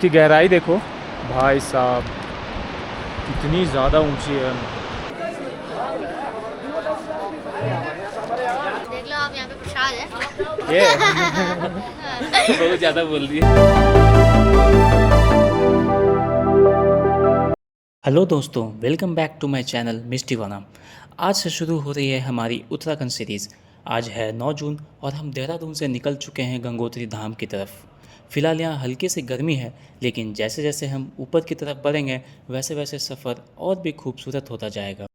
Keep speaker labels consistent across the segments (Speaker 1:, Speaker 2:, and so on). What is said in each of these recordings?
Speaker 1: इसकी गहराई देखो भाई साहब, कितनी ज़्यादा ऊंची है।
Speaker 2: देख लो आप, यहाँ पे प्रसाद है।
Speaker 1: ये बहुत ज़्यादा बोल रही है।
Speaker 3: हेलो दोस्तों, welcome back to my channel मिस्टी वना। आज से शुरू हो रही है हमारी उत्तराखंड सीरीज़। आज है 9 जून और हम देहरादून से निकल चुके हैं गंगोत्री धाम की तरफ। फ़िलहाल यहाँ हल्की सी गर्मी है, लेकिन जैसे जैसे हम ऊपर की तरफ बढ़ेंगे वैसे वैसे सफ़र और भी खूबसूरत होता जाएगा।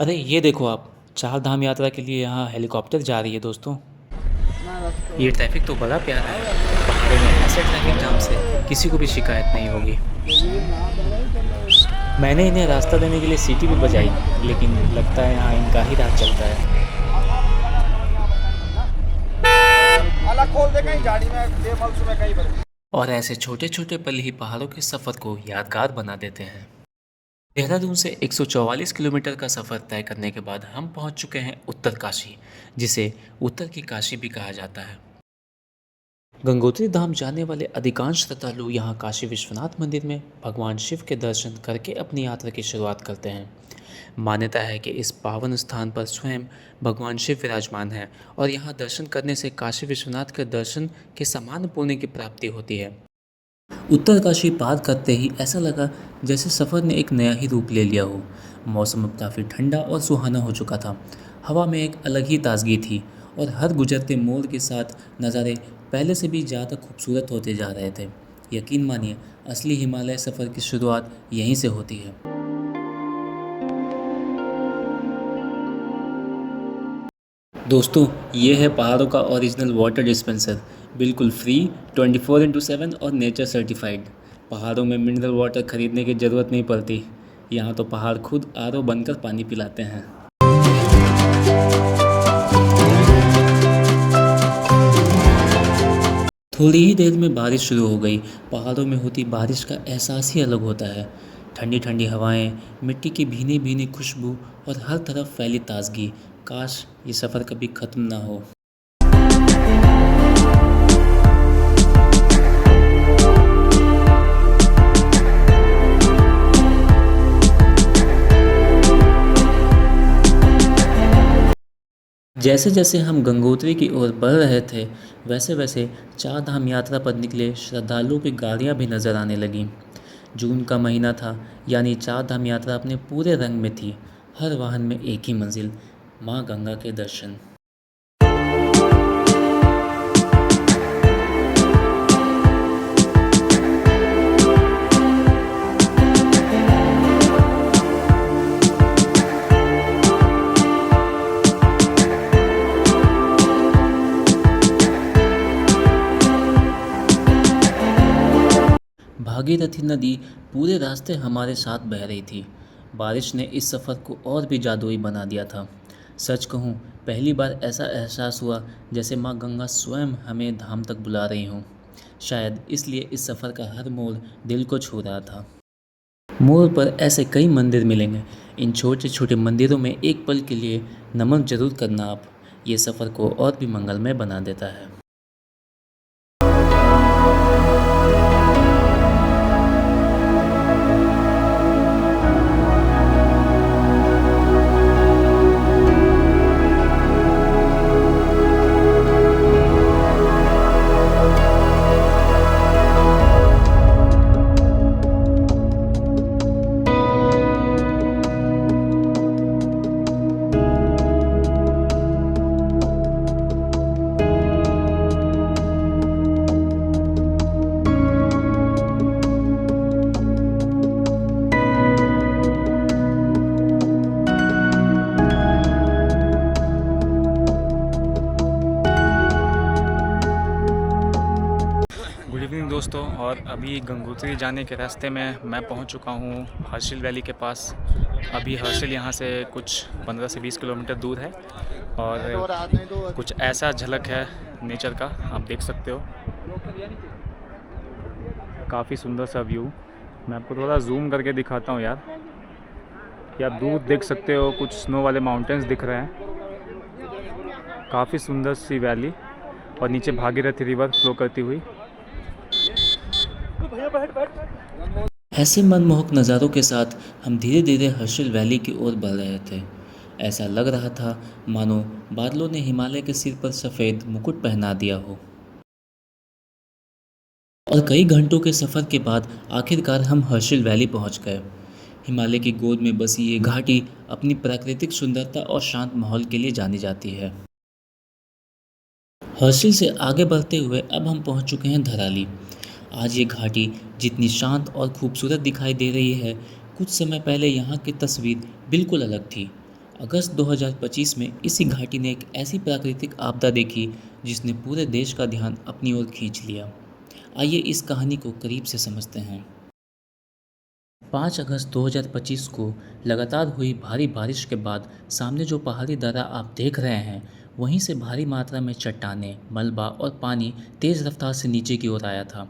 Speaker 3: अरे ये देखो आप, चार धाम यात्रा के लिए यहाँ हेलीकॉप्टर जा रही है दोस्तों। ये ट्रैफिक तो बड़ा प्यारा है। पहाड़ों में ऐसे ट्रैफिक जाम से किसी को भी शिकायत नहीं होगी। मैंने इन्हें रास्ता देने के लिए सीटी भी बजाई, लेकिन लगता है यहाँ इनका ही राज चलता है। और ऐसे छोटे छोटे पल ही पहाड़ों के सफ़र को यादगार बना देते हैं। देहरादून से 144 किलोमीटर का सफ़र तय करने के बाद हम पहुंच चुके हैं उत्तर काशी, जिसे उत्तर की काशी भी कहा जाता है। गंगोत्री धाम जाने वाले अधिकांश श्रद्धालु यहाँ काशी विश्वनाथ मंदिर में भगवान शिव के दर्शन करके अपनी यात्रा की शुरुआत करते हैं। मान्यता है कि इस पावन स्थान पर स्वयं भगवान शिव विराजमान है और यहाँ दर्शन करने से काशी विश्वनाथ के दर्शन के समान पुण्य की प्राप्ति होती है। उत्तर काशी पार करते ही ऐसा लगा जैसे सफ़र ने एक नया ही रूप ले लिया हो। मौसम अब काफ़ी ठंडा और सुहाना हो चुका था। हवा में एक अलग ही ताजगी थी और हर गुजरते मोड़ के साथ नज़ारे पहले से भी ज़्यादा खूबसूरत होते जा रहे थे। यकीन मानिए, असली हिमालय सफ़र की शुरुआत यहीं से होती है। दोस्तों, ये है पहाड़ों का ओरिजिनल वाटर डिस्पेंसर, बिल्कुल फ्री, 24/7 और नेचर सर्टिफाइड। पहाड़ों में मिनरल वाटर खरीदने की ज़रूरत नहीं पड़ती। यहाँ तो पहाड़ खुद आरओ बनकर पानी पिलाते हैं। थोड़ी ही देर में बारिश शुरू हो गई। पहाड़ों में होती बारिश का एहसास ही अलग होता है। ठंडी ठंडी हवाएं, मिट्टी की भीनी भीनी खुशबू और हर तरफ फैली ताजगी। काश ये सफ़र कभी ख़त्म ना हो। जैसे जैसे हम गंगोत्री की ओर बढ़ रहे थे, वैसे वैसे चार धाम यात्रा पर निकले श्रद्धालुओं की गाड़ियां भी नज़र आने लगीं। जून का महीना था, यानी चार धाम यात्रा अपने पूरे रंग में थी। हर वाहन में एक ही मंजिल, माँ गंगा के दर्शन। भागीरथी नदी पूरे रास्ते हमारे साथ बह रही थी। बारिश ने इस सफ़र को और भी जादुई बना दिया था। सच कहूँ, पहली बार ऐसा एहसास हुआ जैसे माँ गंगा स्वयं हमें धाम तक बुला रही हों। शायद इसलिए इस सफ़र का हर मोड़ दिल को छू रहा था। मोड़ पर ऐसे कई मंदिर मिलेंगे। इन छोटे छोटे मंदिरों में एक पल के लिए नमन जरूर करना आप। ये सफ़र को और भी मंगलमय बना देता है।
Speaker 1: गुड इवनिंग दोस्तों, और अभी गंगोत्री जाने के रास्ते में मैं पहुंच चुका हूं हर्षिल वैली के पास। अभी हर्षिल यहाँ से कुछ 15 से 20 किलोमीटर दूर है और कुछ ऐसा झलक है नेचर का, आप देख सकते हो। काफ़ी सुंदर सा व्यू। मैं आपको थोड़ा जूम करके दिखाता हूँ यार। ये आप दूर देख सकते हो, कुछ स्नो वाले माउंटेन्स दिख रहे हैं। काफ़ी सुंदर सी वैली और नीचे भागीरथी रिवर फ्लो करती हुई।
Speaker 3: ऐसे मनमोहक नज़ारों के साथ हम धीरे धीरे हर्षिल वैली की ओर बढ़ रहे थे। ऐसा लग रहा था मानो बादलों ने हिमालय के सिर पर सफ़ेद मुकुट पहना दिया हो। और कई घंटों के सफ़र के बाद आखिरकार हम हर्षिल वैली पहुंच गए। हिमालय की गोद में बसी ये घाटी अपनी प्राकृतिक सुंदरता और शांत माहौल के लिए जानी जाती है। हर्षिल से आगे बढ़ते हुए अब हम पहुंच चुके हैं धराली। आज ये घाटी जितनी शांत और खूबसूरत दिखाई दे रही है, कुछ समय पहले यहाँ की तस्वीर बिल्कुल अलग थी। अगस्त 2025 में इसी घाटी ने एक ऐसी प्राकृतिक आपदा देखी जिसने पूरे देश का ध्यान अपनी ओर खींच लिया। आइए इस कहानी को करीब से समझते हैं। 5 अगस्त 2025 को लगातार हुई भारी बारिश के बाद सामने जो पहाड़ी दर्रा आप देख रहे हैं, वहीं से भारी मात्रा में चट्टानें, मलबा और पानी तेज़ रफ्तार से नीचे की ओर आया था।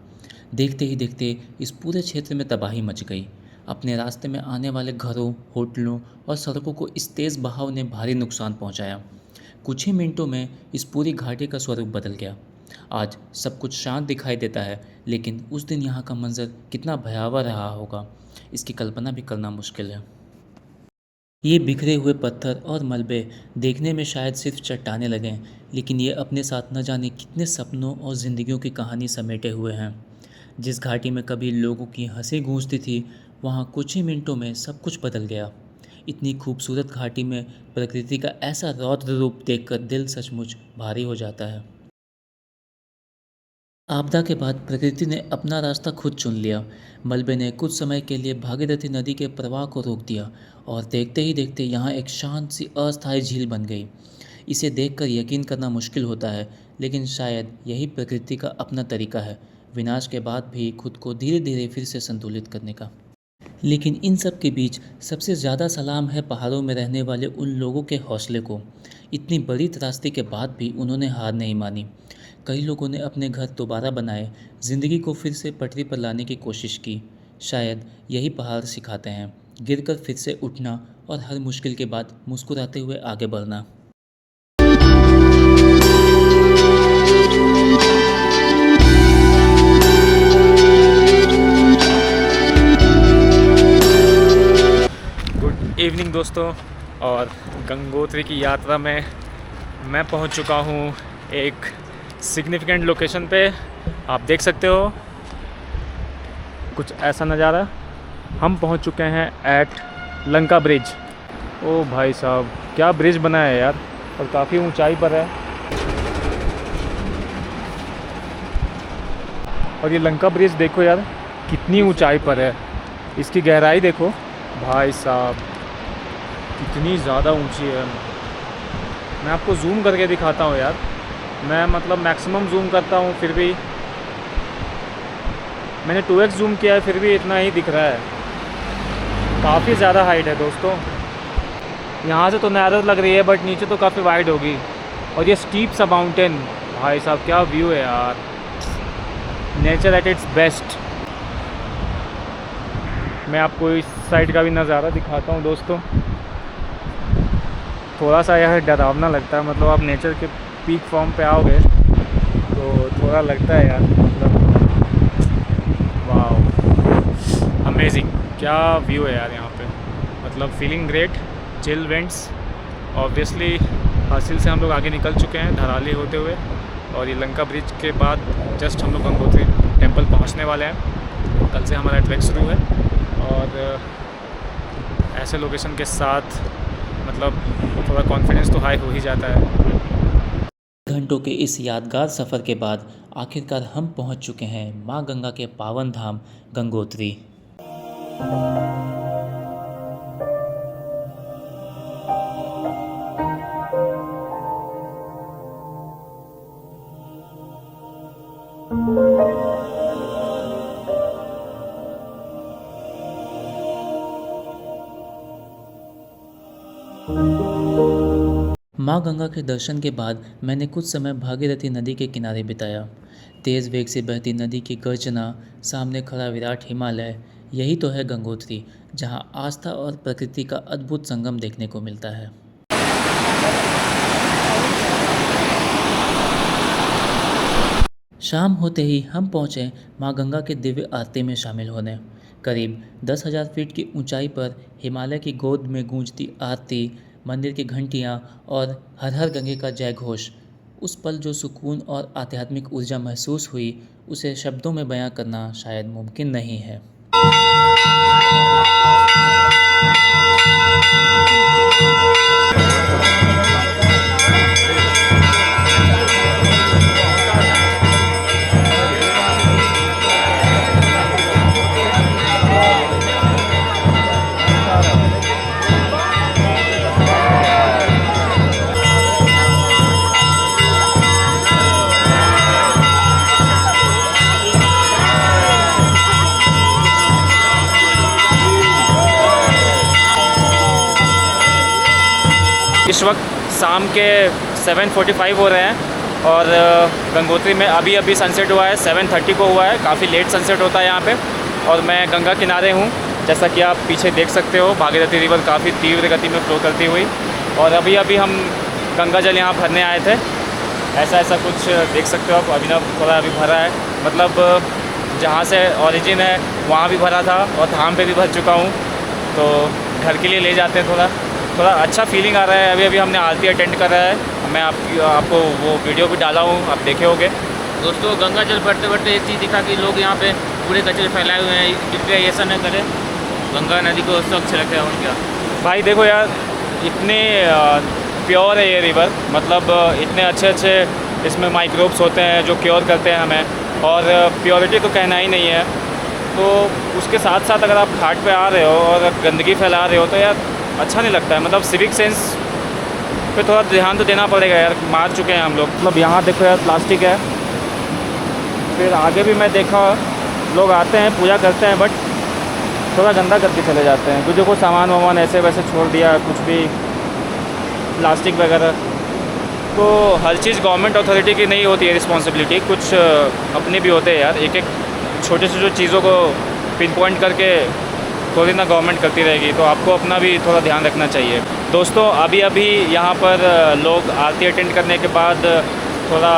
Speaker 3: देखते ही देखते इस पूरे क्षेत्र में तबाही मच गई। अपने रास्ते में आने वाले घरों, होटलों और सड़कों को इस तेज़ बहाव ने भारी नुकसान पहुंचाया। कुछ ही मिनटों में इस पूरी घाटी का स्वरूप बदल गया। आज सब कुछ शांत दिखाई देता है, लेकिन उस दिन यहाँ का मंजर कितना भयावह रहा होगा, इसकी कल्पना भी करना मुश्किल है। ये बिखरे हुए पत्थर और मलबे देखने में शायद सिर्फ चट्टाने लगें, लेकिन ये अपने साथ न जाने कितने सपनों और ज़िंदगियों की कहानी समेटे हुए हैं। जिस घाटी में कभी लोगों की हंसी गूंजती थी, वहाँ कुछ ही मिनटों में सब कुछ बदल गया। इतनी खूबसूरत घाटी में प्रकृति का ऐसा रौद्र रूप देखकर दिल सचमुच भारी हो जाता है। आपदा के बाद प्रकृति ने अपना रास्ता खुद चुन लिया। मलबे ने कुछ समय के लिए भागीरथी नदी के प्रवाह को रोक दिया और देखते ही देखते यहाँ एक शांत सी अस्थायी झील बन गई। इसे देखकर यकीन करना मुश्किल होता है, लेकिन शायद यही प्रकृति का अपना तरीका है, विनाश के बाद भी खुद को धीरे धीरे फिर से संतुलित करने का। लेकिन इन सब के बीच सबसे ज़्यादा सलाम है पहाड़ों में रहने वाले उन लोगों के हौसले को। इतनी बड़ी त्रासदी के बाद भी उन्होंने हार नहीं मानी। कई लोगों ने अपने घर दोबारा बनाए, ज़िंदगी को फिर से पटरी पर लाने की कोशिश की। शायद यही पहाड़ सिखाते हैं, गिरकर फिर से उठना और हर मुश्किल के बाद मुस्कुराते हुए आगे बढ़ना।
Speaker 1: गुड इवनिंग दोस्तों, और गंगोत्री की यात्रा में मैं पहुंच चुका हूं एक सिग्निफिकेंट लोकेशन पे। आप देख सकते हो कुछ ऐसा नज़ारा। हम पहुंच चुके हैं एट लंका ब्रिज। ओ भाई साहब, क्या ब्रिज बना है यार, और काफ़ी ऊंचाई पर है। और ये लंका ब्रिज देखो यार, कितनी ऊंचाई पर है। इसकी गहराई देखो भाई साहब, कितनी ज़्यादा ऊंची है। मैं आपको जूम करके दिखाता हूँ यार। मैं मतलब मैक्सिमम जूम करता हूँ, फिर भी मैंने 2x जूम किया है, फिर भी इतना ही दिख रहा है। काफ़ी ज़्यादा हाइट है दोस्तों। यहाँ से तो नैरो लग रही है, बट नीचे तो काफ़ी वाइड होगी। और ये स्टीप सा माउंटेन, भाई साहब क्या व्यू है यार। Nature at its best. मैं आपको इस साइड का भी नज़ारा दिखाता हूँ दोस्तों। थोड़ा सा यह डरावना लगता है, मतलब आप नेचर के पीक फॉर्म पे आओगे तो थोड़ा लगता है यार, मतलब वाह अमेजिंग, क्या व्यू है यार यहाँ पे। मतलब feeling great, chill winds. Obviously हासिल से हम लोग आगे निकल चुके हैं धराली होते हुए, और ये लंका ब्रिज के बाद जस्ट हम लोग गंगोत्री टेम्पल पहुँचने वाले हैं। कल से हमारा ट्रैक शुरू है, और ऐसे लोकेशन के साथ मतलब थोड़ा कॉन्फिडेंस तो हाई हो ही जाता है।
Speaker 3: घंटों के इस यादगार सफ़र के बाद आखिरकार हम पहुंच चुके हैं माँ गंगा के पावन धाम गंगोत्री। माँ गंगा के दर्शन के बाद मैंने कुछ समय भागीरथी नदी के किनारे बिताया। तेज़ वेग से बहती नदी की गर्जना, सामने खड़ा विराट हिमालय, यही तो है गंगोत्री, जहाँ आस्था और प्रकृति का अद्भुत संगम देखने को मिलता है। शाम होते ही हम पहुँचे माँ गंगा के दिव्य आरती में शामिल होने। करीब 10,000 फीट की ऊंचाई पर हिमालय की गोद में गूंजती आरती, मंदिर की घंटियाँ और हर हर गंगे का जय घोष, उस पल जो सुकून और आध्यात्मिक ऊर्जा महसूस हुई, उसे शब्दों में बयां करना शायद मुमकिन नहीं है।
Speaker 1: इस वक्त शाम के 7:45 हो रहे हैं और गंगोत्री में अभी अभी सनसेट हुआ है, 7:30 को हुआ है। काफ़ी लेट सनसेट होता है यहाँ पे। और मैं गंगा किनारे हूँ, जैसा कि आप पीछे देख सकते हो। भागीरथी रिवर काफ़ी तीव्र गति में फ्लो करती हुई, और अभी अभी हम गंगा जल यहाँ भरने आए थे। ऐसा कुछ देख सकते हो आप। अभी थोड़ा अभी भरा है, मतलब जहाँ से ओरिजिन है वहाँ भी भरा था और धाम पे भी भर चुका हूँ। तो घर के लिए ले जाते हैं, थोड़ा अच्छा फीलिंग आ रहा है। अभी हमने आरती अटेंड करा है। मैं आपको वो वीडियो भी डाला हूँ, आप देखे होंगे।
Speaker 4: दोस्तों, गंगा जल भरते भरते एक चीज़ दिखा कि लोग यहाँ पे पूरे कचरे फैलाए हुए हैं। कृपया ऐसा न करें, गंगा नदी को स्वच्छ रखें। और क्या
Speaker 1: भाई देखो यार, इतने प्योर है ये रिवर, मतलब इतने अच्छे इसमें माइक्रोब्स होते हैं जो क्योर करते हैं हमें। और प्योरिटी तो कहना ही नहीं है। तो उसके साथ साथ अगर आप घाट पे आ रहे हो और गंदगी फैला रहे हो तो यार अच्छा नहीं लगता है। मतलब सिविक सेंस पे थोड़ा ध्यान तो देना पड़ेगा यार। मार चुके हैं हम लोग। मतलब यहाँ देखो यार, प्लास्टिक है। फिर आगे भी मैं देखा लोग आते हैं, पूजा करते हैं, बट थोड़ा गंदा करके चले जाते हैं। कुछ देखो सामान वामान ऐसे वैसे छोड़ दिया, कुछ भी प्लास्टिक वगैरह। तो हर चीज़ गवर्नमेंट अथॉरिटी की नहीं होती है रिस्पॉन्सिबिलिटी, कुछ अपने भी होते हैं यार। एक छोटे से जो चीज़ों को पिन पॉइंट करके थोड़ी ना गवर्नमेंट करती रहेगी, तो आपको अपना भी थोड़ा ध्यान रखना चाहिए। दोस्तों, अभी अभी यहाँ पर लोग आरती अटेंड करने के बाद थोड़ा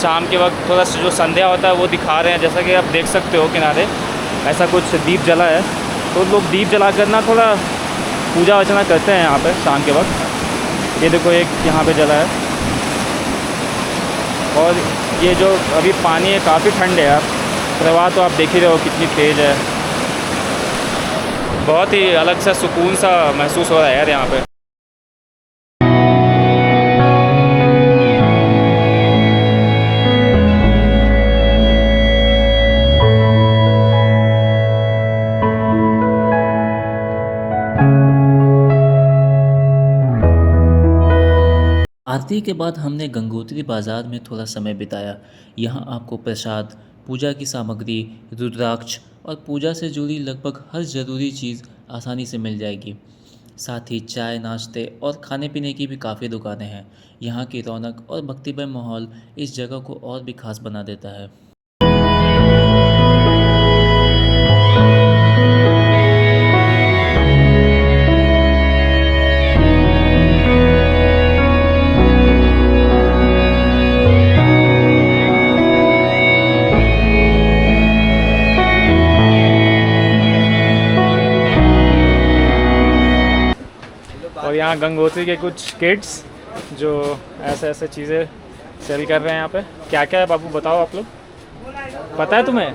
Speaker 1: शाम के वक्त थोड़ा जो संध्या होता है वो दिखा रहे हैं। जैसा कि आप देख सकते हो किनारे ऐसा कुछ दीप जला है, तो लोग दीप जला कर ना थोड़ा पूजा अर्चना करते हैं यहाँ पे शाम के वक्त। ये देखो एक यहाँ पे जला है, और ये जो अभी पानी है काफ़ी ठंड है यार। प्रवाह तो आप देख ही रहे हो कितनी तेज़ है। बहुत ही अलग सा सुकून सा महसूस हो रहा है यार यहाँ पे।
Speaker 3: आरती के बाद हमने गंगोत्री बाज़ार में थोड़ा समय बिताया। यहाँ आपको प्रसाद, पूजा की सामग्री, रुद्राक्ष और पूजा से जुड़ी लगभग हर ज़रूरी चीज़ आसानी से मिल जाएगी। साथ ही चाय, नाश्ते और खाने पीने की भी काफ़ी दुकानें हैं। यहाँ की रौनक और भक्तिमय माहौल इस जगह को और भी खास बना देता है।
Speaker 1: और यहाँ गंगोत्री के कुछ किड्स जो ऐसे चीज़ें सेल कर रहे हैं यहाँ पे। क्या क्या है बाबू, बताओ आप लोग, पता है तुम्हें?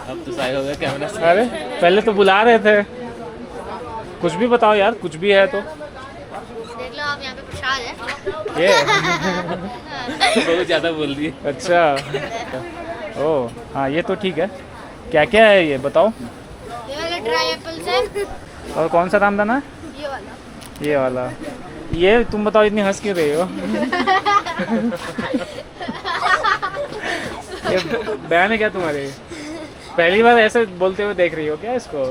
Speaker 4: अब तो साइड हो गया कैमरा।
Speaker 1: अरे पहले तो बुला रहे थे। कुछ भी बताओ यार, कुछ भी है तो।
Speaker 2: देख लो आप, यहाँ पे प्रसाद है।
Speaker 1: ये
Speaker 4: बहुत ज़्यादा बोल रही है।
Speaker 1: अच्छा, ओह हाँ, ये तो ठीक है। क्या क्या है ये बताओ।
Speaker 2: ये वाला ड्राई एप्पल्स है।
Speaker 1: और कौन सा रामदाना है?
Speaker 2: ये वाला।
Speaker 1: ये वाला। ये तुम बताओ, इतनी हंस क्यों रही हो? ये बहन है क्या तुम्हारी? पहली बार ऐसे बोलते हुए देख रही हो क्या इसको?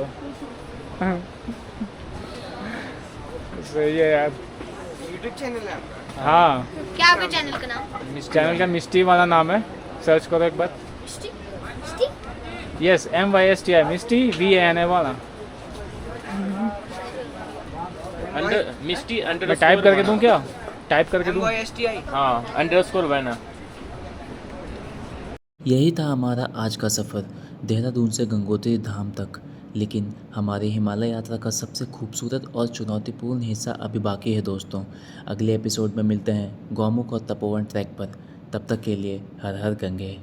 Speaker 1: सही है यार।
Speaker 5: यूट्यूब चैनल है आपका?
Speaker 1: हाँ,
Speaker 2: क्या आपके चैनल का नाम?
Speaker 1: चैनल का मिस्टी वाला नाम है, सर्च करो एक बार।
Speaker 2: मिस्टी? मिस्टी?
Speaker 1: यस, MYSTI मिस्टी, VANA वाला।
Speaker 4: अंडर मिस्टी अंडर
Speaker 1: मैं टाइप करके दूँ क्या? टाइप करके दूँ?
Speaker 5: MYSTI।
Speaker 4: हाँ अंडरस्कोर वैना।
Speaker 3: यही था हमारा आज का सफ़र देहरादून से गंगोत्री धाम तक। लेकिन हमारी हिमालय यात्रा का सबसे खूबसूरत और चुनौतीपूर्ण हिस्सा अभी बाकी है दोस्तों। अगले एपिसोड में मिलते हैं गौमुख और तपोवन ट्रैक पर। तब तक के लिए हर हर गंगे।